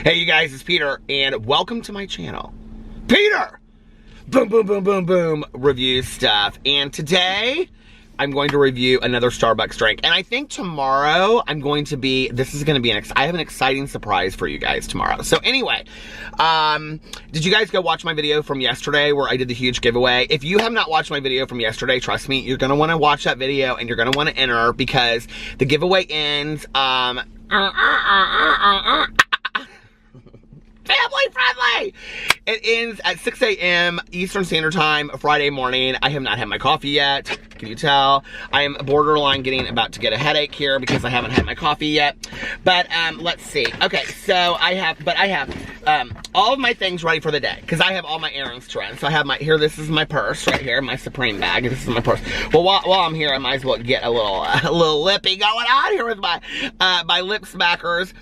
Hey you guys, it's Peter, and welcome to my channel. Peter! Boom, boom, boom, boom, boom, review stuff. And today, I'm going to review another Starbucks drink. And I think tomorrow, I have an exciting surprise for you guys tomorrow. So anyway, did you guys go watch my video from yesterday where I did the huge giveaway? If you have not watched my video from yesterday, trust me, you're gonna wanna watch that video and you're gonna wanna enter because the giveaway ends, family friendly! It ends at 6 a.m. Eastern Standard Time, Friday morning. I have not had my coffee yet. Can you tell? I am borderline about to get a headache here because I haven't had my coffee yet. But let's see. Okay, so I have all of my things ready for the day because I have all my errands to run. So I have this is my purse right here, my Supreme bag. This is my purse. Well, while I'm here, I might as well get a little lippy going on here with my lip smackers.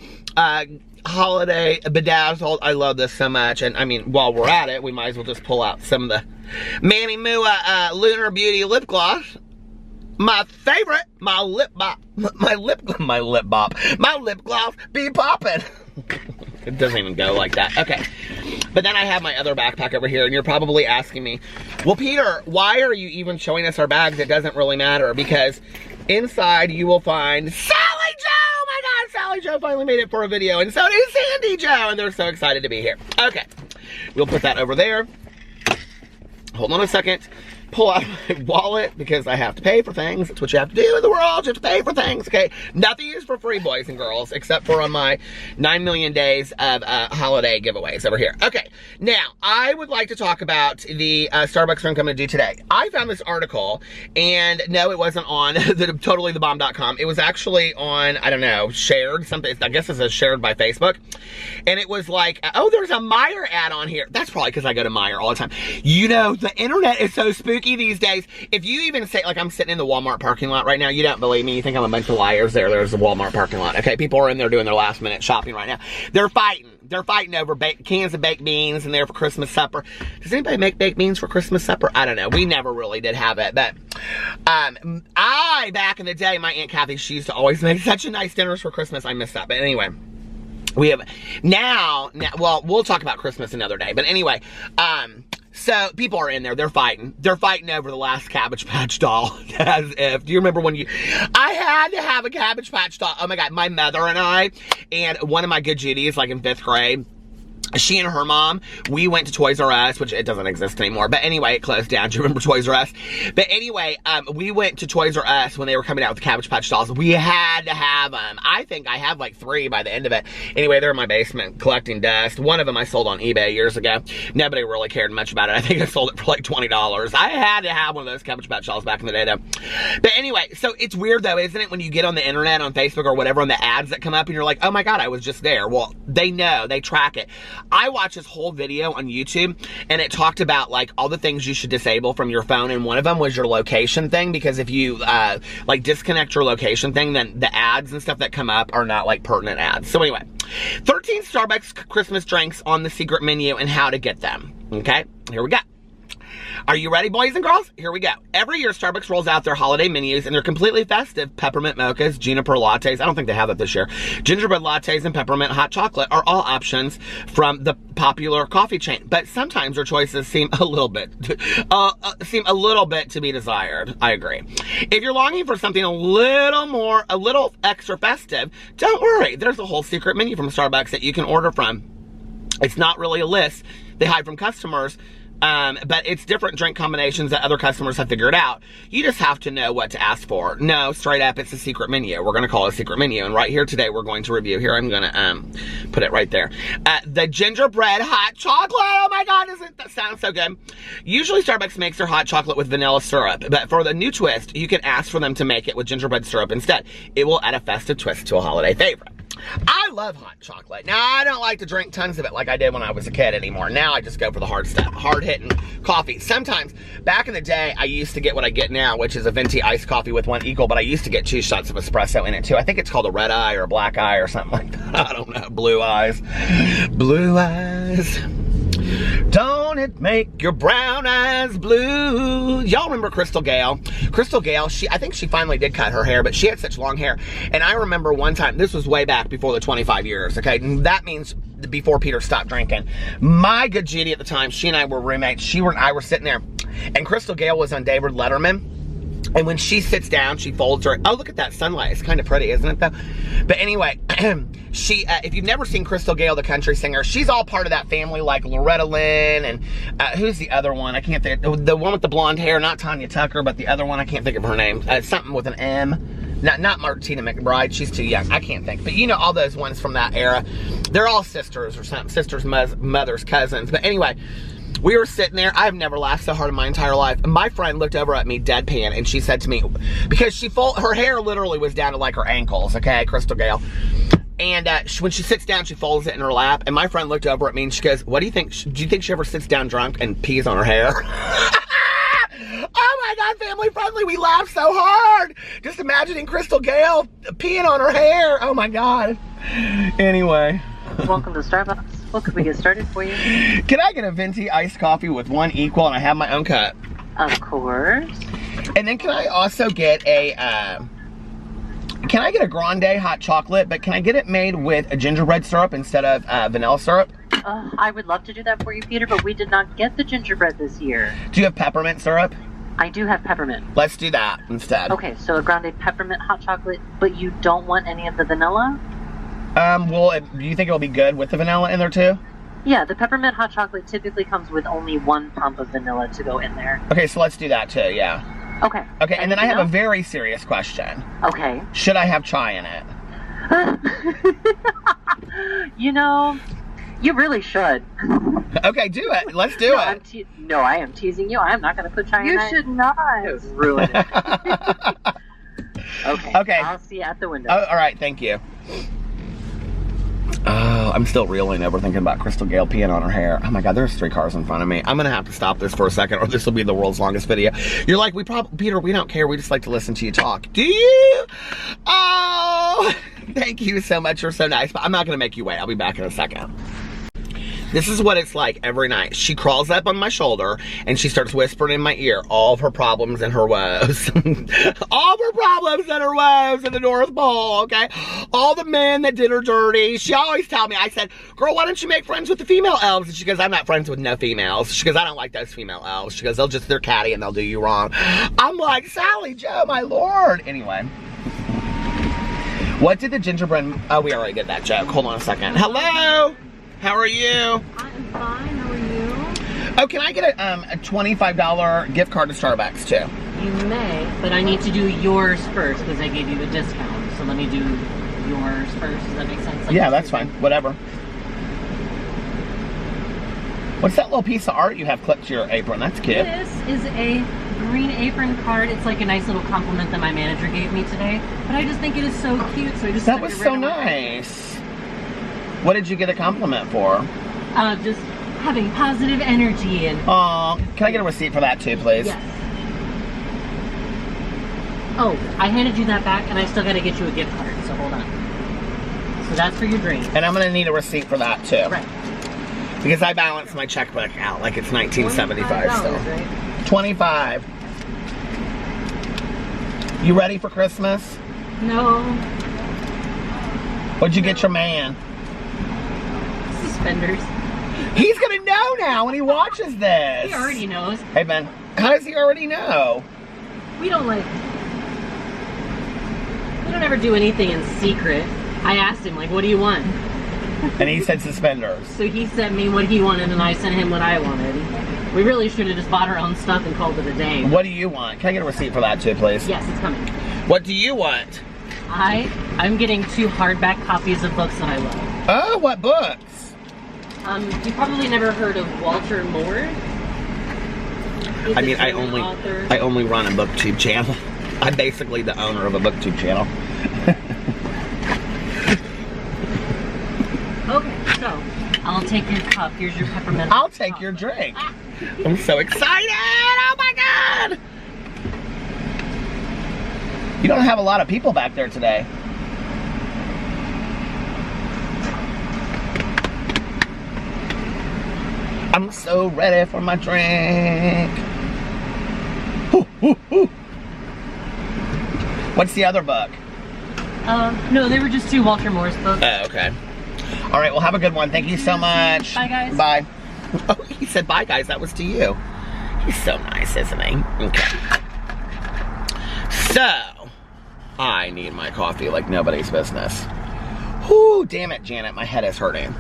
Holiday bedazzled. I love this so much. And I mean, while we're at it, we might as well just pull out some of the Mammy Mua Lunar Beauty lip gloss. My favorite, my lip gloss be popping. It doesn't even go like that. Okay. But then I have my other backpack over here, and you're probably asking me, well, Peter, why are you even showing us our bags? It doesn't really matter because inside you will find Sally Joe! Oh my God, Sally Joe finally made it for a video, and so did Sandy Joe, and they're so excited to be here. Okay, we'll put that over there. Hold on a second. Pull out my wallet because I have to pay for things. That's what you have to do in the world. You have to pay for things, okay? Nothing is for free, boys and girls, except for on my 9 million days of holiday giveaways over here. Okay, now, I would like to talk about the Starbucks drink I'm going to do today. I found this article, and no, it wasn't on totallythebomb.com. It was actually on, I don't know, shared, something. I guess it says shared by Facebook. And it was like, oh, there's a Meijer ad on here. That's probably because I go to Meijer all the time. You know, the internet is so spooky these days. If you even say, like I'm sitting in the Walmart parking lot right now, you don't believe me, you think I'm a bunch of liars there. There's the Walmart parking lot. Okay, people are in there doing their last minute shopping right now. They're fighting over cans of baked beans and they're for Christmas supper. Does anybody make baked beans for Christmas supper? I don't know. We never really did have it, but back in the day, my Aunt Kathy, she used to always make such a nice dinners for Christmas. I miss that. But anyway, we have now, well, we'll talk about Christmas another day. But anyway, so people are in there, they're fighting. They're fighting over the last Cabbage Patch doll. As if, do you remember when I had to have a Cabbage Patch doll. Oh my God, my mother and I, and one of my good Judies, like in 5th grade, she and her mom, we went to Toys R Us, which it doesn't exist anymore. But anyway, it closed down. Do you remember Toys R Us? But anyway, we went to Toys R Us when they were coming out with the Cabbage Patch dolls. We had to have them. I think I have like 3 by the end of it. Anyway, they're in my basement collecting dust. One of them I sold on eBay years ago. Nobody really cared much about it. I think I sold it for like $20. I had to have one of those Cabbage Patch dolls back in the day though. But anyway, so it's weird though, isn't it? When you get on the internet, on Facebook or whatever, on the ads that come up and you're like, oh my God, I was just there. Well, they know, they track it. I watched this whole video on YouTube and it talked about like all the things you should disable from your phone, and one of them was your location thing, because if you like disconnect your location thing, then the ads and stuff that come up are not like pertinent ads. So anyway, 13 Starbucks Christmas drinks on the secret menu and how to get them. Okay, here we go. Are you ready, boys and girls? Here we go. Every year, Starbucks rolls out their holiday menus, and they're completely festive. Peppermint mochas, juniper lattes, I don't think they have that this year, gingerbread lattes, and peppermint hot chocolate are all options from the popular coffee chain. But sometimes their choices seem a little bit to be desired. I agree. If you're longing for something a little extra festive, don't worry. There's a whole secret menu from Starbucks that you can order from. It's not really a list they hide from customers, but it's different drink combinations that other customers have figured out. You just have to know what to ask for. No, straight up, it's a secret menu. We're going to call it a secret menu. And right here today, we're going to review. Here, I'm going to put it right there. The Gingerbread Hot Chocolate. Oh my God, that sounds so good. Usually, Starbucks makes their hot chocolate with vanilla syrup. But for the new twist, you can ask for them to make it with gingerbread syrup instead. It will add a festive twist to a holiday favorite. I love hot chocolate. Now, I don't like to drink tons of it like I did when I was a kid anymore. Now, I just go for the hard stuff, hard-hitting coffee. Sometimes, back in the day, I used to get what I get now, which is a venti iced coffee with 1 equal, but I used to get 2 shots of espresso in it, too. I think it's called a red eye or a black eye or something like that. I don't know. Blue eyes. Blue eyes. Don't it make your brown eyes blue? Y'all remember Crystal Gale? Crystal Gale, I think she finally did cut her hair, but she had such long hair. And I remember one time, this was way back before the 25 years, okay? And that means before Peter stopped drinking. My good Judy at the time, she and I were roommates. She and I were sitting there, and Crystal Gale was on David Letterman. And when she sits down, she folds her. Oh, look at that sunlight. It's kind of pretty, isn't it, though? But anyway, she, if you've never seen Crystal Gale, the country singer, she's all part of that family, like Loretta Lynn, and who's the other one? I can't think. The one with the blonde hair, not Tanya Tucker, but the other one, I can't think of her name. Something with an M. Not Martina McBride. She's too young. I can't think. But you know all those ones from that era. They're all sisters or something. Sisters, mothers, cousins. But anyway, we were sitting there. I've never laughed so hard in my entire life. And my friend looked over at me deadpan, and she said to me, because her hair literally was down to like her ankles, okay, Crystal Gale. And when she sits down, she folds it in her lap. And my friend looked over at me, and she goes, what do you think? Do you think she ever sits down drunk and pees on her hair? Oh my God, family friendly. We laughed so hard. Just imagining Crystal Gale peeing on her hair. Oh my God. Anyway. Welcome to Starbucks. What could we get started for you? Can I get a venti iced coffee with one equal, and I have my own cup? Of course. And then can I also get a grande hot chocolate, but can I get it made with a gingerbread syrup instead of vanilla syrup? I would love to do that for you, Peter, but we did not get the gingerbread this year. Do you have peppermint syrup? I do have peppermint. Let's do that instead. Okay, so a grande peppermint hot chocolate, but you don't want any of the vanilla? Well, do you think it'll be good with the vanilla in there too? Yeah, the peppermint hot chocolate typically comes with only 1 pump of vanilla to go in there. Okay, so let's do that too, yeah. Okay. Okay, and then I have a very serious question. Okay. Should I have chai in it? You know, you really should. Okay, do it. Let's do it. No, I am teasing you. I'm not going to put chai in it. You should not. It would ruin it. Okay. I'll see you at the window. Oh, all right, thank you. Oh, I'm still reeling over thinking about Crystal Gale peeing on her hair. Oh my God, there's 3 cars in front of me. I'm gonna have to stop this for a second, or this will be the world's longest video. You're like, Peter, we don't care. We just like to listen to you talk. Do you? Oh, thank you so much. You're so nice. But I'm not gonna make you wait. I'll be back in a second. This is what it's like every night. She crawls up on my shoulder and she starts whispering in my ear all of her problems and her woes. All of her problems and her woes in the North Pole, okay? All the men that did her dirty. She always tell me, I said, girl, why don't you make friends with the female elves? And she goes, I'm not friends with no females. She goes, I don't like those female elves. She goes, they're catty and they'll do you wrong. I'm like, Sally Joe, my Lord. Anyway. What did the gingerbread, oh, we already did that joke. Hold on a second. Hello? How are you? I'm fine. How are you? Oh, can I get a $25 gift card to Starbucks too? You may, but I need to do yours first because I gave you a discount. So let me do yours first. Does that make sense? Yeah, that's fine. Whatever. What's that little piece of art you have clipped to your apron? That's cute. This is a green apron card. It's like a nice little compliment that my manager gave me today. But I just think it is so cute, so I just that was so nice. What did you get a compliment for? Just having positive energy and... Aw, can I get a receipt for that too, please? Yes. Oh, I handed you that back and I still gotta get you a gift card, so hold on. So that's for your drink. And I'm gonna need a receipt for that too. Right. Because I balanced my checkbook out like it's 1975 still. Right? 25. You ready for Christmas? No. What'd you get your man? Suspenders. He's gonna know now when he watches this. He already knows. Hey Ben, how does he already know? We don't ever do anything in secret. I asked him, like, what do you want? And he said suspenders. So he sent me what he wanted and I sent him what I wanted. We really should have just bought our own stuff and called it a day. What do you want? Can I get a receipt for that too, please? Yes, it's coming. What do you want? I'm getting 2 hardback copies of books that I love. Oh, what books? You probably never heard of Walter Moore. I mean, I only run a booktube channel. I'm basically the owner of a booktube channel. Okay, so I'll take your cup. Here's your peppermint. I'll take your drink. I'm so excited! Oh my God! You don't have a lot of people back there today. I'm so ready for my drink. Ooh, ooh, ooh. What's the other book? No, they were just 2 Walter Moore's books. Oh, okay. All right, well, have a good one. Thank you so much. Bye, guys. Bye. Oh, he said bye, guys. That was to you. He's so nice, isn't he? Okay. So, I need my coffee like nobody's business. Whoo, damn it, Janet. My head is hurting.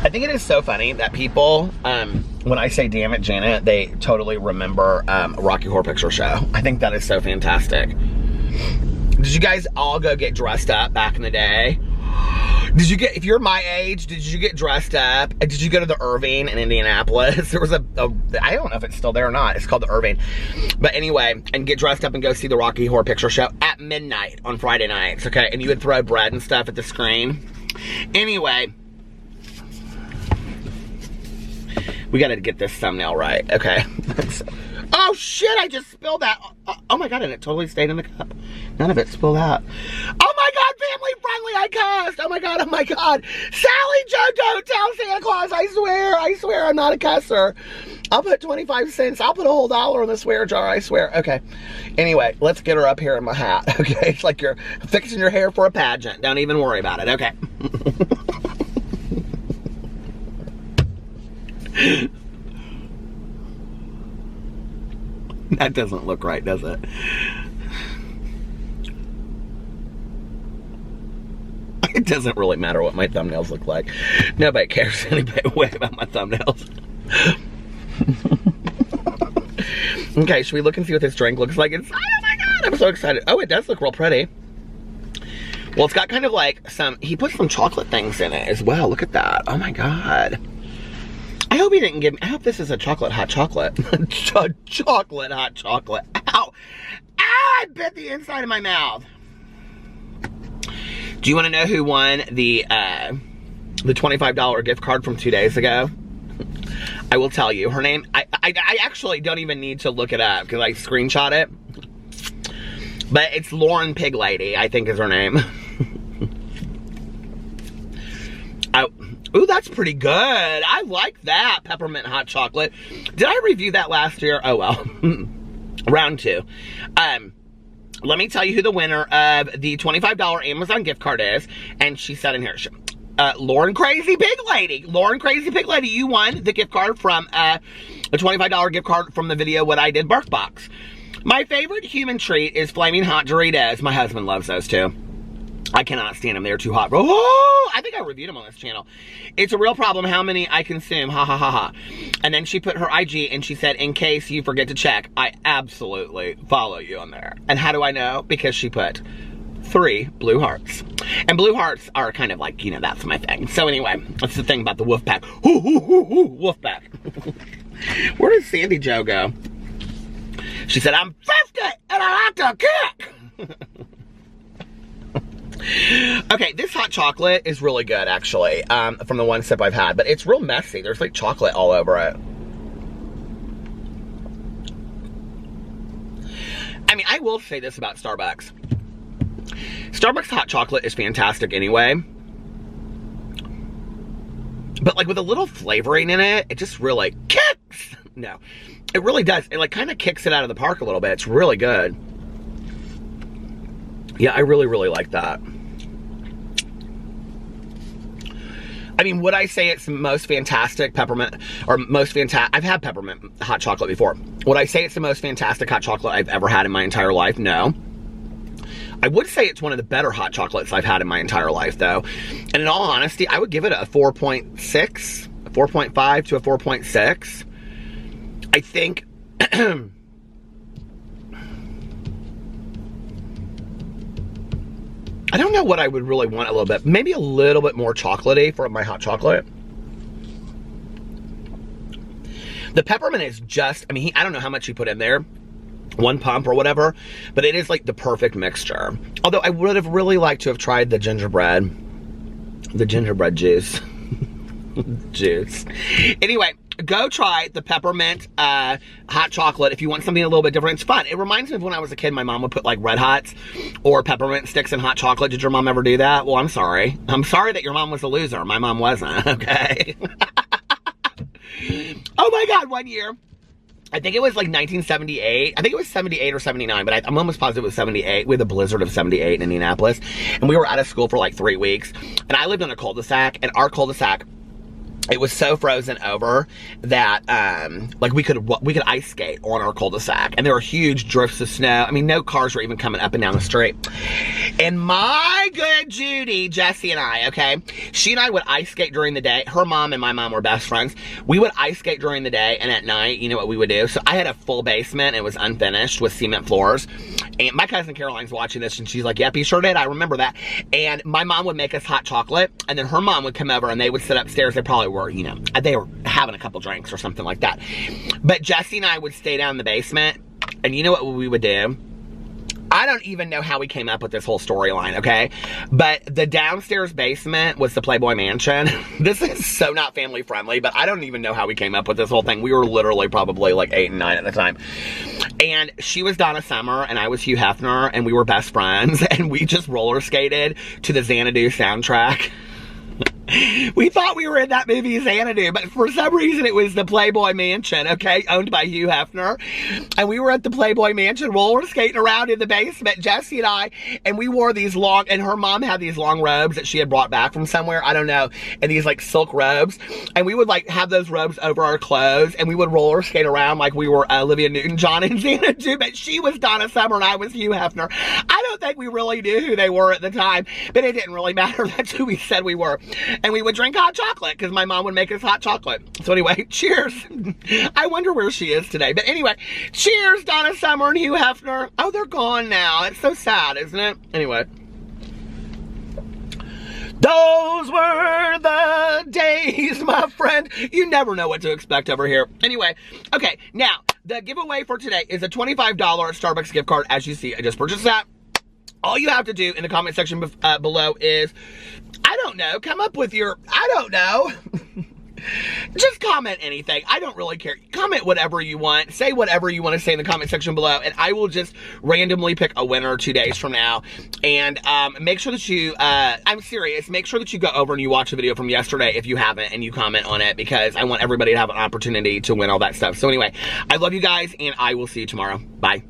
I think it is so funny that people, when I say damn it, Janet, they totally remember Rocky Horror Picture Show. I think that is so fantastic. Did you guys all go get dressed up back in the day? Did you get, if you're my age, did you get dressed up? Did you go to the Irving in Indianapolis? There was I don't know if it's still there or not. It's called the Irving. But anyway, and get dressed up and go see the Rocky Horror Picture Show at midnight on Friday nights, okay? And you would throw bread and stuff at the screen. Anyway, we gotta get this thumbnail right, okay? Oh shit, I just spilled that. Oh my God, and it totally stayed in the cup. None of it spilled out. Oh my God, family friendly, I cussed. Oh my God, oh my God. Sally Joe, don't tell Santa Claus, I swear I'm not a cusser. I'll put 25 cents, I'll put a whole $1 in the swear jar, I swear. Okay, anyway, let's get her up here in my hat, okay? It's like you're fixing your hair for a pageant. Don't even worry about it, okay? That doesn't look right, does it? It doesn't really matter what my thumbnails look like. Nobody cares anyway about my thumbnails. Okay, should we look and see what this drink looks like inside? Oh my God, I'm so excited. Oh, it does look real pretty. Well, it's got kind of like he put some chocolate things in it as well. Look at that. Oh my God. I hope he didn't give me, I hope this is a chocolate hot chocolate. Chocolate hot chocolate. Ow. Ow, I bit the inside of my mouth. Do you want to know who won the $25 gift card from 2 days ago? I will tell you. Her name, I actually don't even need to look it up because I screenshot it. But it's Lauren Pig Lady, I think is her name. Ooh, that's pretty good. I like that peppermint hot chocolate. Did I review that last year? Oh, well. Round 2. Let me tell you who the winner of the $25 Amazon gift card is. And she said in here, Lauren Crazy Pig Lady. Lauren Crazy Pig Lady, you won the gift card from, a $25 gift card from the video What I Did Birth Box. My favorite human treat is Flaming Hot Doritos. My husband loves those too. I cannot stand them. They're too hot. Oh, I think I reviewed them on this channel. It's a real problem how many I consume. Ha ha ha ha. And then she put her IG and she said, in case you forget to check, I absolutely follow you on there. And how do I know? Because she put 3 blue hearts. And blue hearts are kind of like, you know, that's my thing. So anyway, that's the thing about the wolf pack. Wolf pack. Where did Sandy Joe go? She said, I'm 50 and I like to kick. Okay, this hot chocolate is really good, actually, from the one sip I've had, but it's real messy. There's like chocolate all over it. I mean, I will say this about Starbucks. Starbucks hot chocolate is fantastic anyway, but like with a little flavoring in it, it just really kicks. No, it really does. It like kind of kicks it out of the park a little bit. It's really good. Yeah, I really, really like that. I mean, would I say it's the most fantastic peppermint, or most fantastic, I've had peppermint hot chocolate before. Would I say it's the most fantastic hot chocolate I've ever had in my entire life? No. I would say it's one of the better hot chocolates I've had in my entire life, though. And in all honesty, I would give it a 4.6, a 4.5 to a 4.6. I think... I don't know what I would really want a little bit. Maybe a little bit more chocolatey for my hot chocolate. The peppermint is just, I mean, I don't know how much he put in there. 1 pump or whatever. But it is like the perfect mixture. Although I would have really liked to have tried the gingerbread. The gingerbread juice. Juice. Anyway, go try the peppermint hot chocolate if you want something a little bit different. It's fun. It reminds me of when I was a kid, my mom would put like Red Hots or peppermint sticks in hot chocolate. Did your mom ever do that? Well, I'm sorry. I'm sorry that your mom was a loser. My mom wasn't, okay? Oh my God, one year I think it was like 1978. I think it was 78 or 79, but I'm almost positive it was 78. We had the blizzard of 78 in Indianapolis, and we were out of school for like 3 weeks. And I lived on a cul-de-sac, and our cul-de-sac, it was so frozen over that, like we could ice skate on our cul-de-sac, and there were huge drifts of snow. I mean, no cars were even coming up and down the street. And my good Judy, Jessie and I, okay, she and I would ice skate during the day. Her mom and my mom were best friends. We would ice skate during the day, and at night, you know what we would do? So I had a full basement. It was unfinished with cement floors. And my cousin Caroline's watching this, and she's like, yep, he sure did. I remember that. And my mom would make us hot chocolate, and then her mom would come over, and they would sit upstairs. They probably were, you know, they were having a couple drinks or something like that. But Jessie and I would stay down in the basement, and you know what we would do? I don't even know how we came up with this whole storyline, okay? But the downstairs basement was the Playboy Mansion. This is so not family friendly, but I don't even know how we came up with this whole thing. We were literally probably like 8 and 9 at the time. And she was Donna Summer, and I was Hugh Hefner, and we were best friends, and we just roller skated to the Xanadu soundtrack. We thought we were in that movie Xanadu, but for some reason it was the Playboy Mansion, okay, owned by Hugh Hefner. And we were at the Playboy Mansion roller skating around in the basement, Jessie and I, and we wore these long, and her mom had these long robes that she had brought back from somewhere, I don't know, and these like silk robes, and we would like have those robes over our clothes, and we would roller skate around like we were Olivia Newton-John in Xanadu, but she was Donna Summer and I was Hugh Hefner. I don't think we really knew who they were at the time, but it didn't really matter. That's who we said we were. And we would drink hot chocolate because my mom would make us hot chocolate. So anyway, cheers. I wonder where she is today. But anyway, cheers, Donna Summer and Hugh Hefner. Oh, they're gone now. It's so sad, isn't it? Anyway. Those were the days, my friend. You never know what to expect over here. Anyway, okay, now, the giveaway for today is a $25 Starbucks gift card. As you see, I just purchased that. All you have to do in the comment section below is, I don't know, come up with your, I don't know. Just comment anything. I don't really care. Comment whatever you want. Say whatever you want to say in the comment section below, and I will just randomly pick a winner 2 days from now. And make sure that you, I'm serious, make sure that you go over and you watch the video from yesterday if you haven't, and you comment on it, because I want everybody to have an opportunity to win all that stuff. So anyway, I love you guys, and I will see you tomorrow. Bye.